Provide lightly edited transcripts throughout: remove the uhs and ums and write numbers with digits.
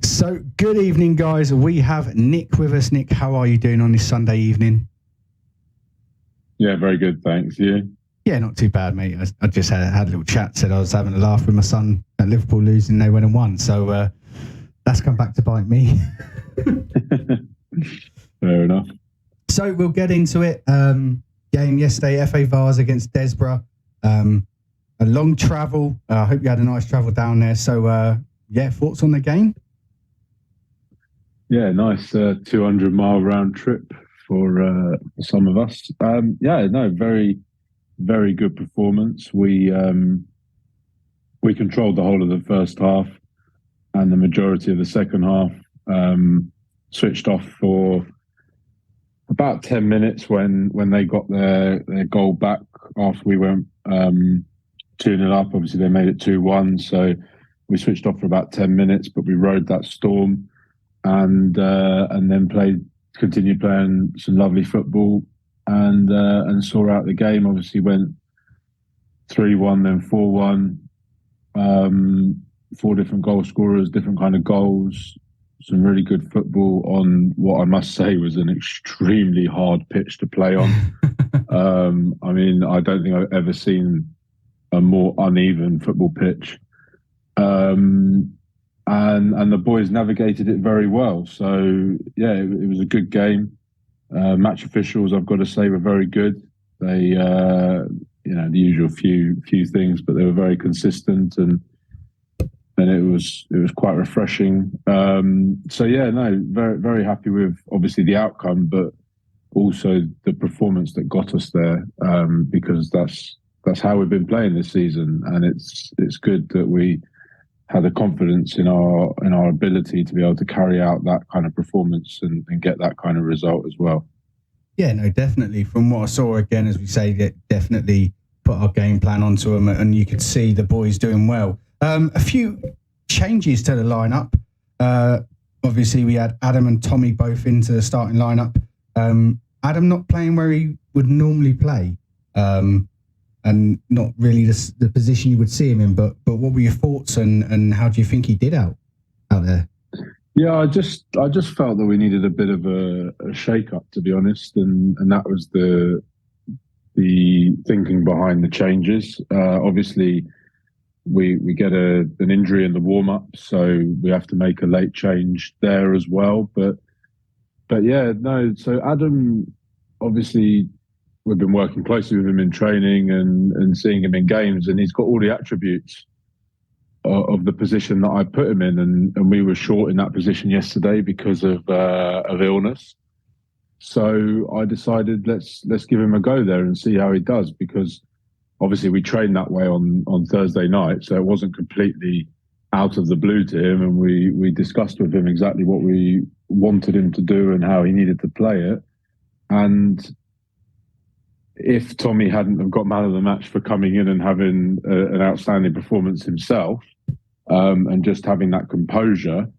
So, good evening, guys. We have Nick with us. Nick, how are you doing on this Sunday evening? Yeah, very good, thanks. You? Yeah, not too bad, mate. I just had a little chat, said I was having a laugh with my son at Liverpool losing, they went and won. So, that's come back to bite me. Fair enough. So, we'll get into it. Game yesterday, FA Vars against Desborough. A long travel. I hope you had a nice travel down there. So, thoughts on the game? Yeah, nice 200-mile round trip for some of us. Very, very good performance. We controlled the whole of the first half and the majority of the second half. Switched off for about 10 minutes when they got their goal back after we went 2-0 up. Obviously, they made it 2-1, so we switched off for about 10 minutes, but we rode that storm and then continued playing some lovely football and saw out the game. Obviously, went 3-1, then 4-1. Four different goal scorers, different kind of goals. Some really good football on what I must say was an extremely hard pitch to play on. I don't think I've ever seen a more uneven football pitch. And the boys navigated it very well. So, yeah, it was a good game. Match officials, I've got to say, were very good. They, the usual few things, but they were very consistent and it was quite refreshing. Very, very happy with obviously the outcome, but also the performance that got us there, because that's how we've been playing this season, and it's good that we had the confidence in our ability to be able to carry out that kind of performance and get that kind of result as well. Yeah, no, definitely. From what I saw, again, as we say, that definitely put our game plan onto them, and you could see the boys doing well. A few changes to the lineup. Obviously, we had Adam and Tommy both into the starting lineup. Adam not playing where he would normally play, and not really the position you would see him in. But what were your thoughts, and how do you think he did out there? Yeah, I just felt that we needed a bit of a shake-up, to be honest, and that was the thinking behind the changes. Obviously, we get an injury in the warm-up, so we have to make a late change there as well. But yeah, no. So Adam, obviously, we've been working closely with him in training and seeing him in games, and he's got all the attributes of the position that I put him in, and we were short in that position yesterday because of illness. So I decided let's give him a go there and see how he does, because obviously we trained that way on Thursday night, so it wasn't completely out of the blue to him, and we discussed with him exactly what we wanted him to do and how he needed to play it. And if Tommy hadn't have got man of the match for coming in and having an outstanding performance himself, and just having that composure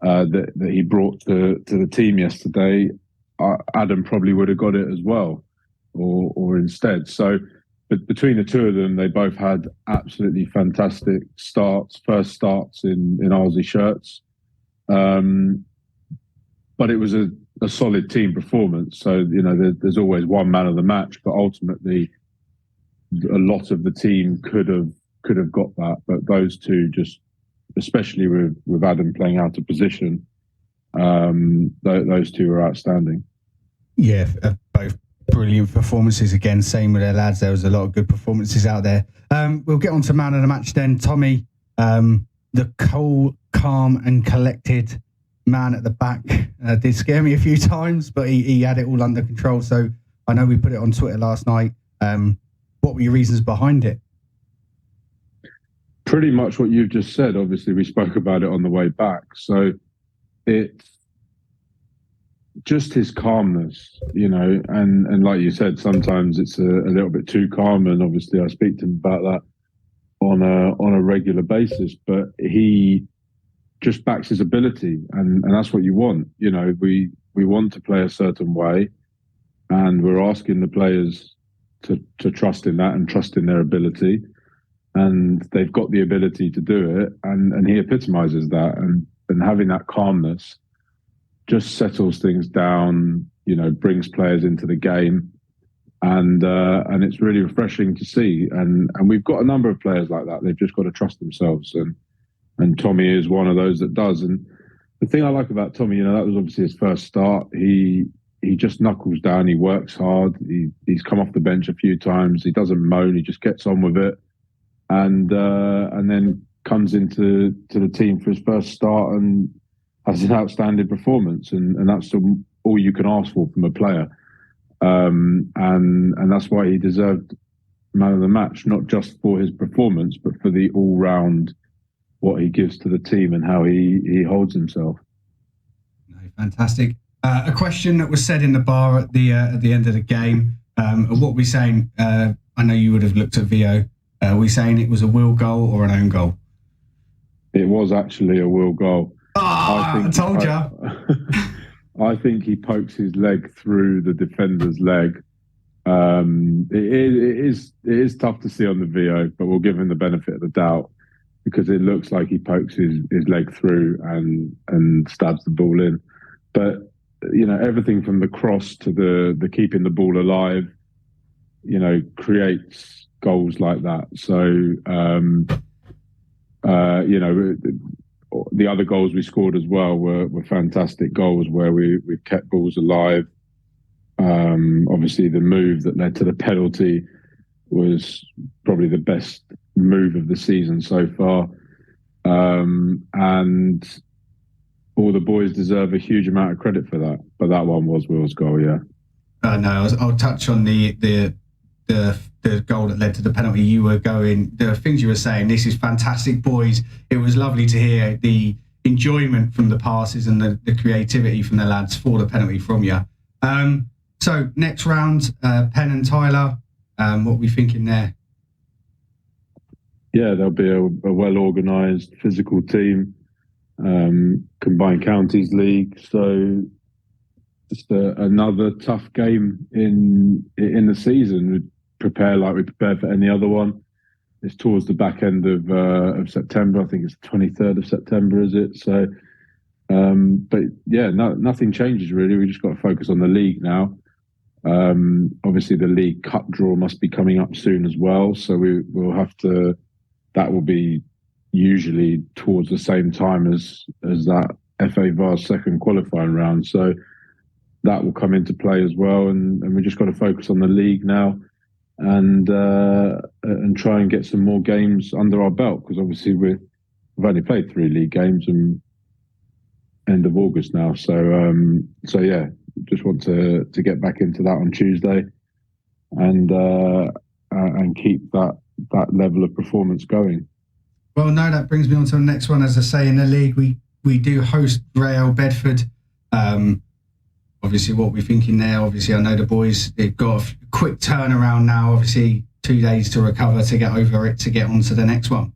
that he brought to the team yesterday, Adam probably would have got it as well, or instead. So, but between the two of them, they both had absolutely fantastic first starts in Aussie shirts. But it was a solid team performance. So, there's always one man of the match, but ultimately a lot of the team could have got that. But those two, just especially with Adam playing out of position, those two were outstanding. Yeah, both brilliant performances. Again, same with their lads. There was a lot of good performances out there. We'll get on to man of the match then. Tommy, the cool, calm and collected man at the back, did scare me a few times, but he had it all under control. So I know we put it on Twitter last night. What were your reasons behind it? Pretty much what you've just said. Obviously, we spoke about it on the way back. So it's just his calmness, and like you said, sometimes it's a little bit too calm. And obviously, I speak to him about that on a regular basis. But he just backs his ability, and that's what you want. We want to play a certain way, and we're asking the players to trust in that and trust in their ability. And they've got the ability to do it, and he epitomizes that. And and having that calmness just settles things down, brings players into the game. And it's really refreshing to see. And we've got a number of players like that. They've just got to trust themselves. And Tommy is one of those that does. And the thing I like about Tommy, that was obviously his first start. He just knuckles down. He works hard. He's come off the bench a few times. He doesn't moan. He just gets on with it. And then comes into the team for his first start and has an outstanding performance. And that's all you can ask for from a player. And that's why he deserved man of the match, not just for his performance, but for the all-round what he gives to the team and how he holds himself. No, fantastic. A question that was said in the bar at the end of the game. What we're saying, I know you would have looked at VO. Are we saying it was a will goal or an own goal? It was actually a will goal. I told you. I think he pokes his leg through the defender's leg. It is tough to see on the VO, but we'll give him the benefit of the doubt because it looks like he pokes his leg through and stabs the ball in. But everything from the cross to the keeping the ball alive, creates goals like that. So the other goals we scored as well were fantastic goals where we kept balls alive. Obviously, the move that led to the penalty was probably the best move of the season so far. And all the boys deserve a huge amount of credit for that. But that one was Will's goal, yeah. No, I'll touch on the goal that led to the penalty. You were going, the things you were saying, this is fantastic, boys. It was lovely to hear the enjoyment from the passes and the creativity from the lads for the penalty from you. So next round, Penn and Tyler, what are we thinking there? Yeah, there'll be a well-organised physical team, combined counties league. So just another tough game in the season. We prepare like we prepare for any other one. It's towards the back end of September. I think it's the 23rd of September, is it? So, but yeah, nothing changes really. We just got to focus on the league now. Obviously, the league cup draw must be coming up soon as well. So we'll have to. That will be usually towards the same time as that FA Vars second qualifying round. So that will come into play as well, and we just got to focus on the league now, and try and get some more games under our belt because obviously we've only played 3 league games and end of August now. So yeah, just want to get back into that on Tuesday, and keep that level of performance going. Well, no, that brings me on to the next one. As I say, in the league, we do host Real Bedford. Obviously, what we're thinking there, obviously, I know the boys, they've got a quick turnaround now, obviously, 2 days to recover, to get over it, to get on to the next one.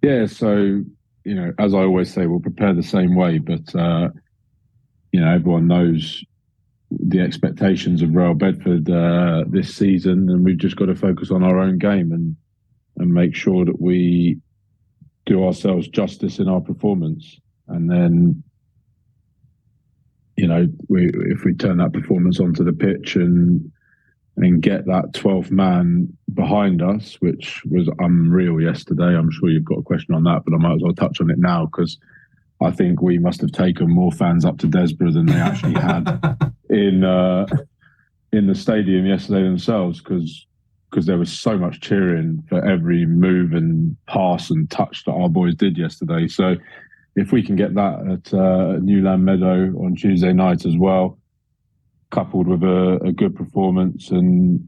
Yeah, so, as I always say, we'll prepare the same way, but, everyone knows the expectations of Real Bedford this season, and we've just got to focus on our own game and make sure that we do ourselves justice in our performance. And then, if we turn that performance onto the pitch and get that 12th man behind us, which was unreal yesterday. I'm sure you've got a question on that, but I might as well touch on it now because I think we must have taken more fans up to Desborough than they actually had in the stadium yesterday themselves, because there was so much cheering for every move and pass and touch that our boys did yesterday. So if we can get that at Newland Meadow on Tuesday night as well, coupled with a good performance and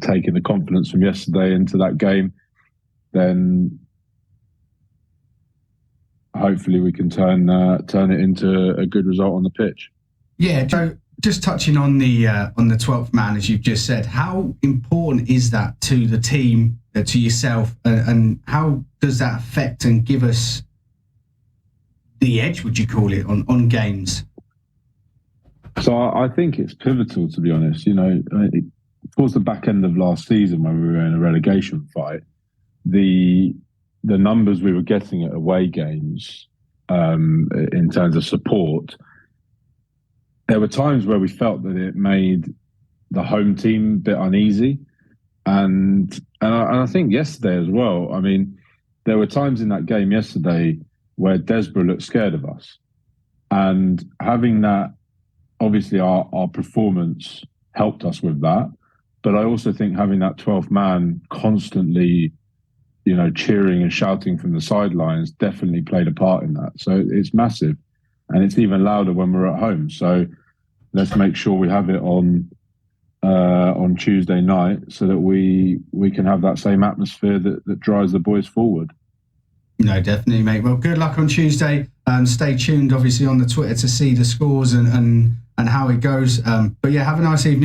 taking the confidence from yesterday into that game, then hopefully we can turn it into a good result on the pitch. Yeah, Joe, just touching on the 12th man, as you've just said, how important is that to the team, to yourself, and how does that affect and give us the edge, would you call it, on games? So I think it's pivotal, to be honest. Towards the back end of last season when we were in a relegation fight, the the numbers we were getting at away games in terms of support, there were times where we felt that it made the home team a bit uneasy. And I think yesterday as well, I mean, there were times in that game yesterday where Desborough looked scared of us. And having that, obviously our performance helped us with that. But I also think having that 12th man constantly, cheering and shouting from the sidelines definitely played a part in that. So it's massive. And it's even louder when we're at home. So let's make sure we have it on Tuesday night so that we can have that same atmosphere that drives the boys forward. No, definitely, mate. Well, good luck on Tuesday. Stay tuned, obviously, on the Twitter to see the scores and how it goes. But yeah, have a nice evening.